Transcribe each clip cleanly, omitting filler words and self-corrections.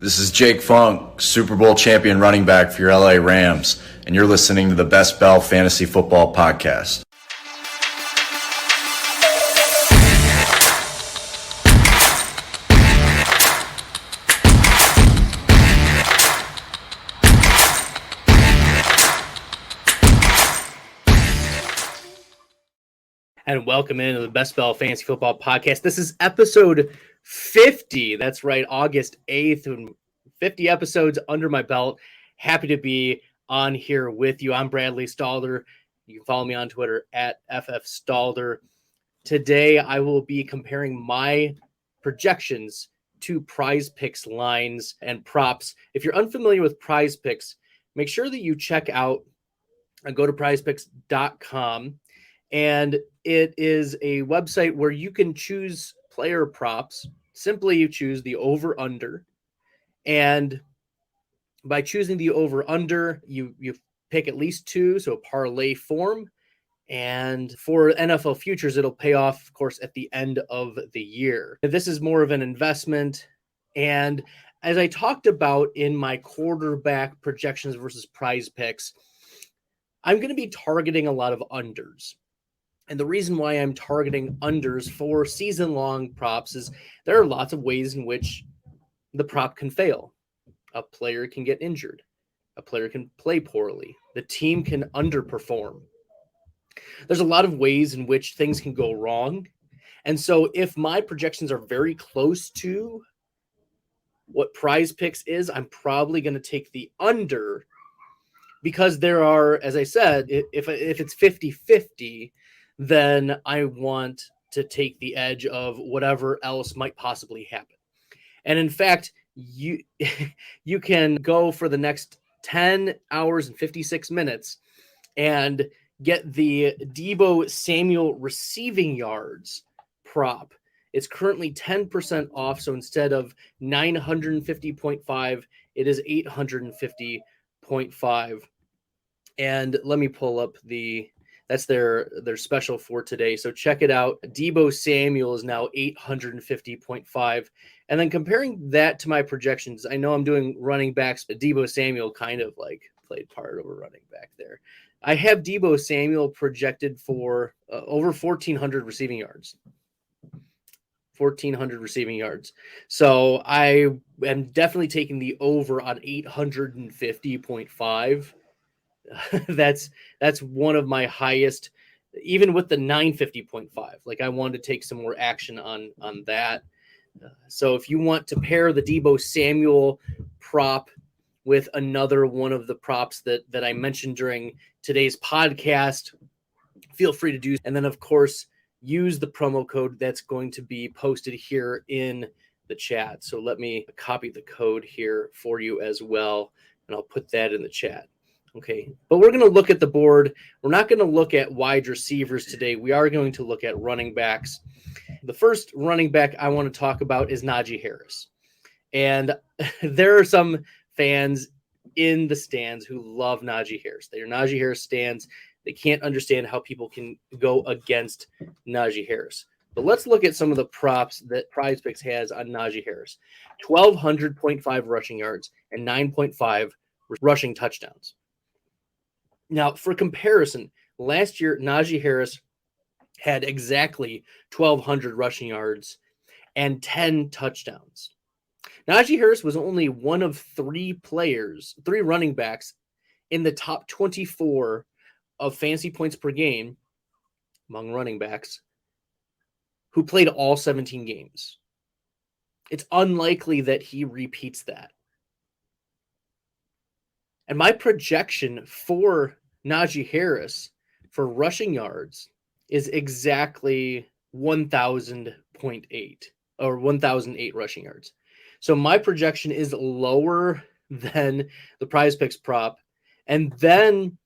This is Jake Funk, Super Bowl champion running back for your LA Rams, and you're listening to the Best Bell Fantasy Football Podcast. And welcome into the Best Bell Fantasy Football Podcast. This is episode 50. That's right, August 8th. And 50 episodes under my belt. Happy to be on here with you. I'm Bradley Stalder. You can follow me on Twitter at FFStalder. Today, I will be comparing my projections to PrizePicks lines and props. If you're unfamiliar with PrizePicks, make sure that you check out and go to PrizePicks.com. And it is a website where you can choose player props. Simply, you choose the over-under. And by choosing the over-under, you pick at least two, so parlay form. And for NFL futures, it'll pay off, of course, at the end of the year. This is more of an investment. And as I talked about in my quarterback projections versus PrizePicks, I'm going to be targeting a lot of unders. And the reason why I'm targeting unders for season-long props is there are lots of ways in which the prop can fail. A player can get injured. A player can play poorly. The team can underperform. There's a lot of ways in which things can go wrong. And so if my projections are very close to what PrizePicks is, I'm probably going to take the under because there are, as I said, if it's 50-50, then I want to take the edge of whatever else might possibly happen. And in fact, you can go for the next 10 hours and 56 minutes and get the Deebo Samuel receiving yards prop. It's currently 10% off. So instead of 950.5, it is 850.5. And let me pull up that's their special for today. So check it out. Deebo Samuel is now 850.5. And then comparing that to my projections, I know I'm doing running backs, but Deebo Samuel kind of like played part of a running back there. I have Deebo Samuel projected for over 1,400 receiving yards. 1,400 receiving yards. So I am definitely taking the over on 850.5. That's one of my highest, even with the 950.5. Like I wanted to take some more action on that. So if you want to pair the Deebo Samuel prop with another one of the props that I mentioned during today's podcast, feel free to do. And then of course, use the promo code that's going to be posted here in the chat. So let me copy the code here for you as well. And I'll put that in the chat. Okay, but we're going to look at the board. We're not going to look at wide receivers today. We are going to look at running backs. The first running back I want to talk about is Najee Harris. And there are some fans in the stands who love Najee Harris. They are Najee Harris stands. They can't understand how people can go against Najee Harris. But let's look at some of the props that PrizePicks has on Najee Harris. 1,200.5 rushing yards and 9.5 rushing touchdowns. Now, for comparison, last year, Najee Harris had exactly 1,200 rushing yards and 10 touchdowns. Najee Harris was only one of three running backs in the top 24 of fantasy points per game among running backs who played all 17 games. It's unlikely that he repeats that. And my projection for Najee Harris for rushing yards is exactly 1,000.8 or 1,008 rushing yards. So my projection is lower than the PrizePicks prop. And then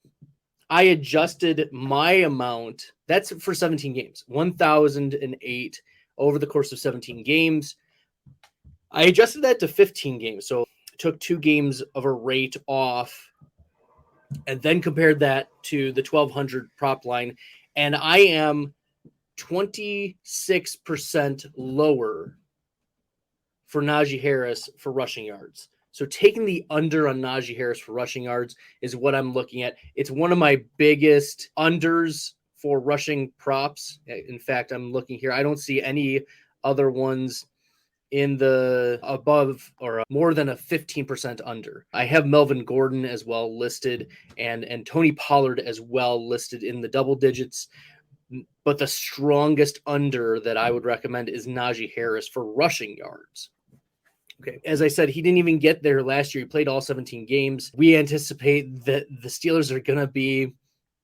I adjusted my amount. That's for 17 games, 1,008 over the course of 17 games. I adjusted that to 15 games. So took 2 games of a rate off and then compared that to the 1,200 prop line. And I am 26% lower for Najee Harris for rushing yards. So taking the under on Najee Harris for rushing yards is what I'm looking at. It's one of my biggest unders for rushing props. In fact, I'm looking here. I don't see any other ones in the above or more than a 15% under. I have Melvin Gordon as well listed and Tony Pollard as well listed in the double digits. But the strongest under that I would recommend is Najee Harris for rushing yards. Okay. As I said, he didn't even get there last year. He played all 17 games. We anticipate that the Steelers are going to be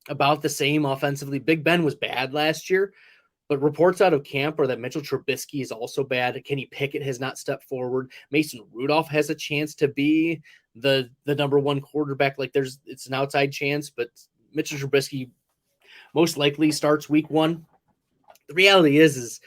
about the same offensively. Big Ben was bad last year, but reports out of camp are that Mitchell Trubisky is also bad. Kenny Pickett has not stepped forward. Mason Rudolph has a chance to be the number one quarterback. Like it's an outside chance, but Mitchell Trubisky most likely starts week 1. The reality is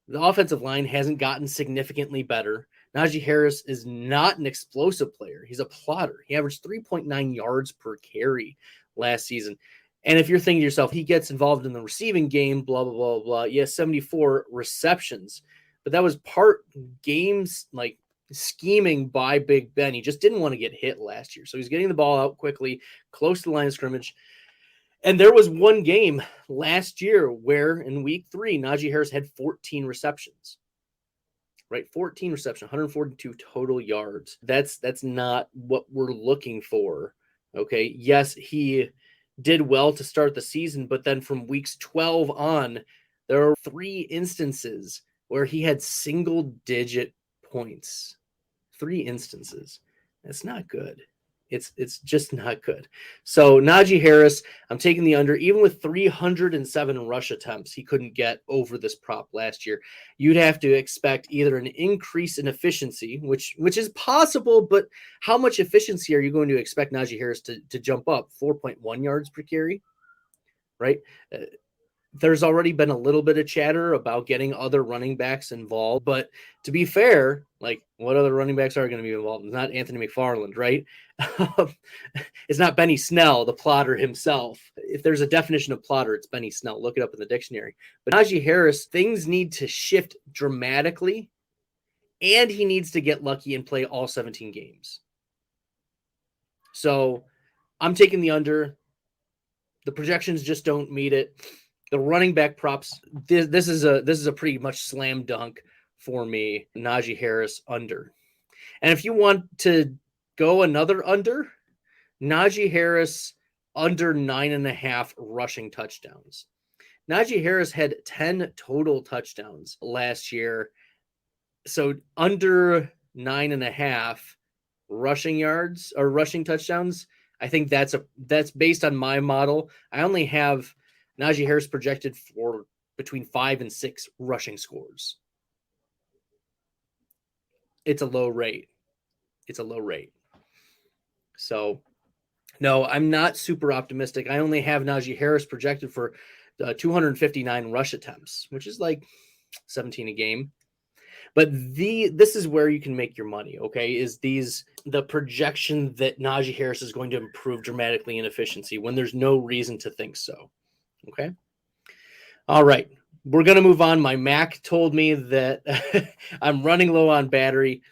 the offensive line hasn't gotten significantly better. Najee Harris is not an explosive player. He's a plotter. He averaged 3.9 yards per carry last season. And if you're thinking to yourself, he gets involved in the receiving game, blah, blah, blah, blah. Yes, 74 receptions. But that was part games like scheming by Big Ben. He just didn't want to get hit last year. So he's getting the ball out quickly, close to the line of scrimmage. And there was one game last year where in week 3, Najee Harris had 14 receptions. Right, 14 receptions, 142 total yards. That's not what we're looking for. Okay, yes, he did well to start the season, but then from weeks 12 on, there are 3 instances where he had single-digit points. 3 instances. That's not good. It's just not good. So Najee Harris, I'm taking the under. Even with 307 rush attempts, he couldn't get over this prop last year. You'd have to expect either an increase in efficiency, which is possible, but how much efficiency are you going to expect Najee Harris to jump up? 4.1 yards per carry, right? There's already been a little bit of chatter about getting other running backs involved, but to be fair, like what other running backs are going to be involved? It's not Anthony McFarland, right? It's not Benny Snell, the plotter himself. If there's a definition of plotter, it's Benny Snell. Look it up in the dictionary. But Najee Harris, things need to shift dramatically, and he needs to get lucky and play all 17 games. So I'm taking the under. The projections just don't meet it. The running back props, this is a pretty much slam dunk for me. Najee Harris under. And if you want to go another under, Najee Harris under 9.5 rushing touchdowns. Najee Harris had 10 total touchdowns last year. So under 9.5 rushing yards or rushing touchdowns. I think that's based on my model. I only have Najee Harris projected for between 5 and 6 rushing scores. It's a low rate. So, no, I'm not super optimistic. I only have Najee Harris projected for 259 rush attempts, which is like 17 a game. But this is where you can make your money, okay? Is the projection that Najee Harris is going to improve dramatically in efficiency when there's no reason to think so. Okay. All right. We're going to move on. My Mac told me that I'm running low on battery.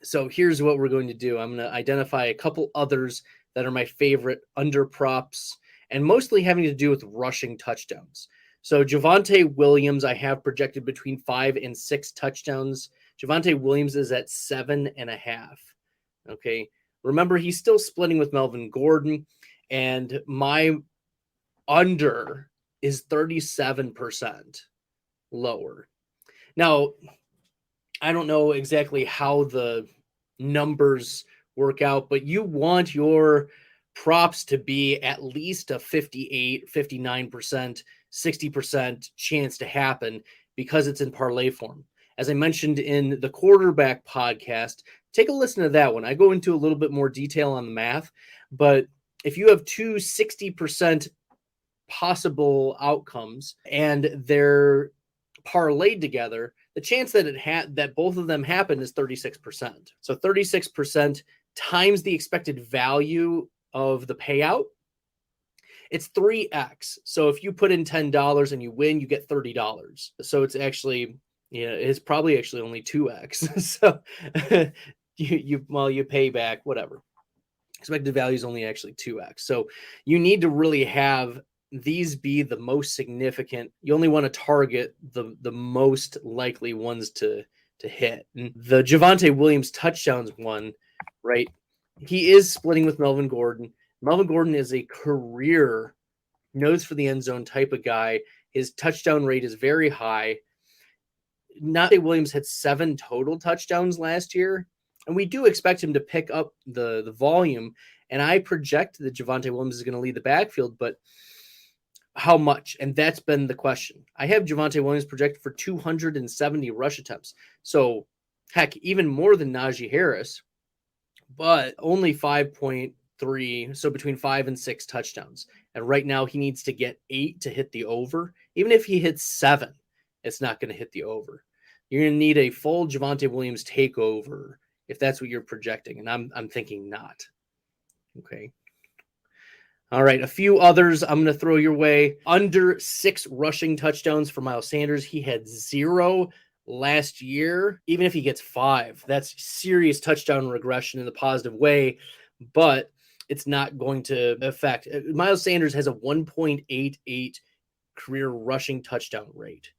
So here's what we're going to do. I'm going to identify a couple others that are my favorite under props and mostly having to do with rushing touchdowns. So Javonte Williams, I have projected between 5 and 6 touchdowns. Javonte Williams is at 7.5. Okay. Remember, he's still splitting with Melvin Gordon, and my under is 37% lower. Now, I don't know exactly how the numbers work out, but you want your props to be at least a 58, 59%, 60% chance to happen because it's in parlay form. As I mentioned in the quarterback podcast, take a listen to that one. I go into a little bit more detail on the math, but if you have two 60% possible outcomes and they're parlayed together, the chance that that both of them happen is 36%. So 36% times the expected value of the payout, it's 3x. So if you put in $10 and you win, you get $30. So it's actually Yeah, it's probably actually only 2x. So you pay back whatever. Expected value is only actually 2x. So you need to really have these be the most significant. You only want to target the most likely ones to hit. And the Javonte Williams touchdowns one, right? He is splitting with Melvin Gordon. Melvin Gordon is a career nose for the end zone type of guy. His touchdown rate is very high. Javonte Williams had 7 total touchdowns last year, and we do expect him to pick up the volume. And I project that Javonte Williams is going to lead the backfield, but how much? And that's been the question. I have Javonte Williams projected for 270 rush attempts. So, heck, even more than Najee Harris, but only 5.3. So between 5 and 6 touchdowns. And right now he needs to get 8 to hit the over. Even if he hits 7, it's not going to hit the over. You're going to need a full Javonte Williams takeover if that's what you're projecting. And I'm thinking not. Okay. All right, a few others I'm going to throw your way. Under 6 rushing touchdowns for Miles Sanders. He had 0 last year. Even if he gets 5, that's serious touchdown regression in the positive way, but it's not going to affect. Miles Sanders has a 1.88 career rushing touchdown rate.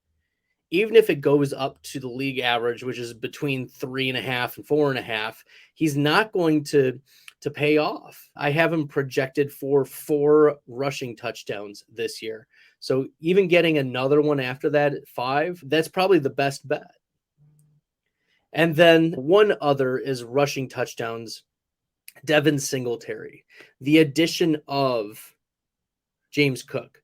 Even if it goes up to the league average, which is between 3.5 and 4.5, he's not going to pay off. I have him projected for 4 rushing touchdowns this year. So even getting another one after that at 5, that's probably the best bet. And then one other is rushing touchdowns. Devin Singletary. The addition of James Cook.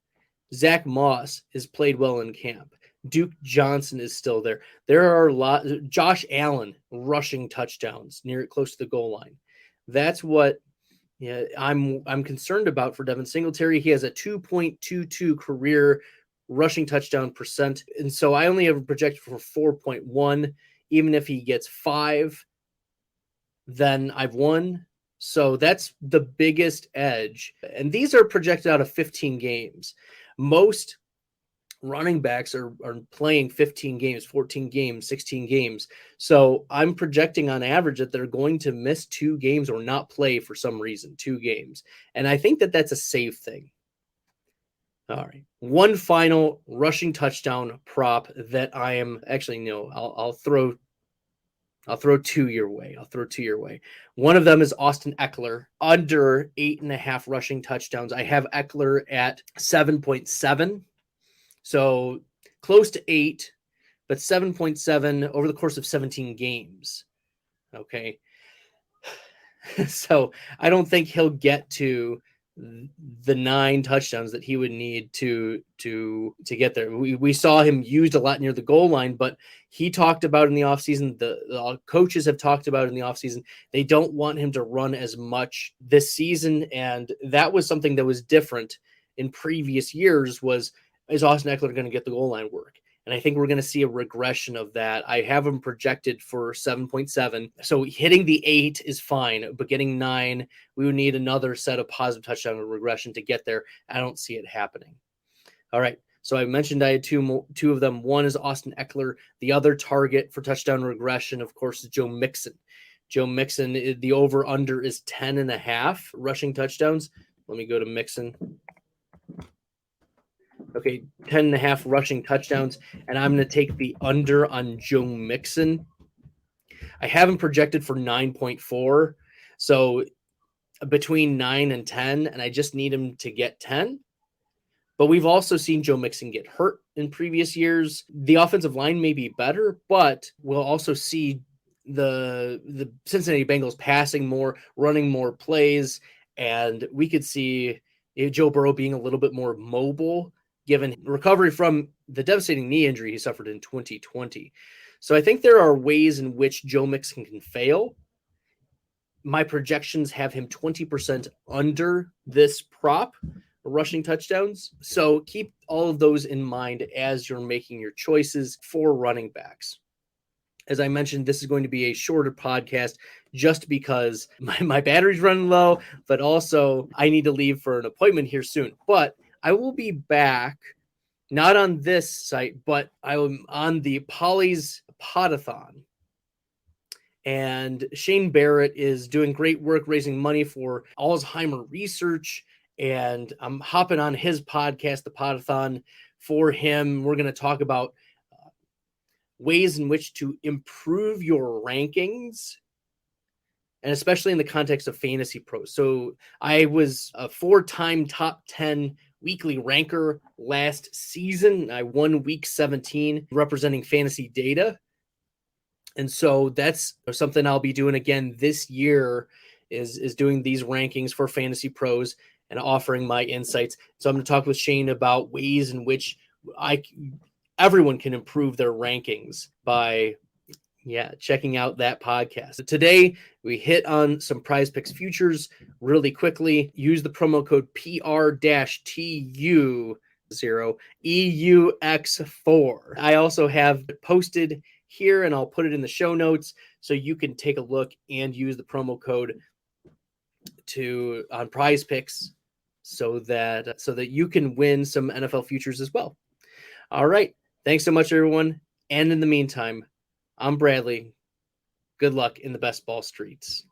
Zach Moss has played well in camp. Duke Johnson is still there. There are a lot. Josh Allen rushing touchdowns close to the goal line. That's what I'm concerned about for Devin Singletary. He has a 2.22 career rushing touchdown percent. And so I only have a projected for 4.1. Even if he gets 5, then I've won. So that's the biggest edge. And these are projected out of 15 games. Most running backs are playing 15 games, 14 games, 16 games. So I'm projecting on average that they're going to miss 2 games or not play for some reason, 2 games. And I think that that's a safe thing. All right. One final rushing touchdown prop that I am actually, no, I'll throw 2 your way. One of them is Austin Eckler under 8.5 rushing touchdowns. I have Eckler at 7.7. So close to 8, but 7.7 over the course of 17 games. Okay. So I don't think he'll get to the 9 touchdowns that he would need to get there. We saw him used a lot near the goal line, but he talked about in the offseason, the coaches have talked about in the offseason, they don't want him to run as much this season. And that was something that was different in previous years is Austin Eckler going to get the goal line work? And I think we're going to see a regression of that. I have him projected for 7.7. So hitting the 8 is fine, but getting 9, we would need another set of positive touchdown regression to get there. I don't see it happening. All right. So I mentioned I had two of them. One is Austin Eckler. The other target for touchdown regression, of course, is Joe Mixon. Joe Mixon, the over-under is 10.5 rushing touchdowns. Let me go to Mixon. Okay, 10.5 rushing touchdowns, and I'm going to take the under on Joe Mixon. I have him projected for 9.4, so between 9 and 10, and I just need him to get 10. But we've also seen Joe Mixon get hurt in previous years. The offensive line may be better, but we'll also see the Cincinnati Bengals passing more, running more plays, and we could see Joe Burrow being a little bit more mobile given recovery from the devastating knee injury he suffered in 2020. So I think there are ways in which Joe Mixon can fail. My projections have him 20% under this prop, rushing touchdowns. So keep all of those in mind as you're making your choices for running backs. As I mentioned, this is going to be a shorter podcast just because my battery's running low, but also I need to leave for an appointment here soon. But I will be back not on this site, but I'm on the Polly's Podathon. And Shane Barrett is doing great work raising money for Alzheimer research. And I'm hopping on his podcast, the Podathon, for him. We're going to talk about ways in which to improve your rankings, and especially in the context of Fantasy Pros. So I was a 4-time top 10 weekly ranker last season. I won week 17 representing fantasy data. And so that's something I'll be doing again this year is doing these rankings for Fantasy Pros and offering my insights. So I'm going to talk with Shane about ways in which everyone can improve their rankings by checking out that podcast. So today we hit on some PrizePicks futures really quickly. Use the promo code PR-TU0EUX4. I also have posted here, and I'll put it in the show notes so you can take a look and use the promo code on PrizePicks so that you can win some NFL futures as well. All right. Thanks so much, everyone. And in the meantime, I'm Bradley. Good luck in the best ball streets.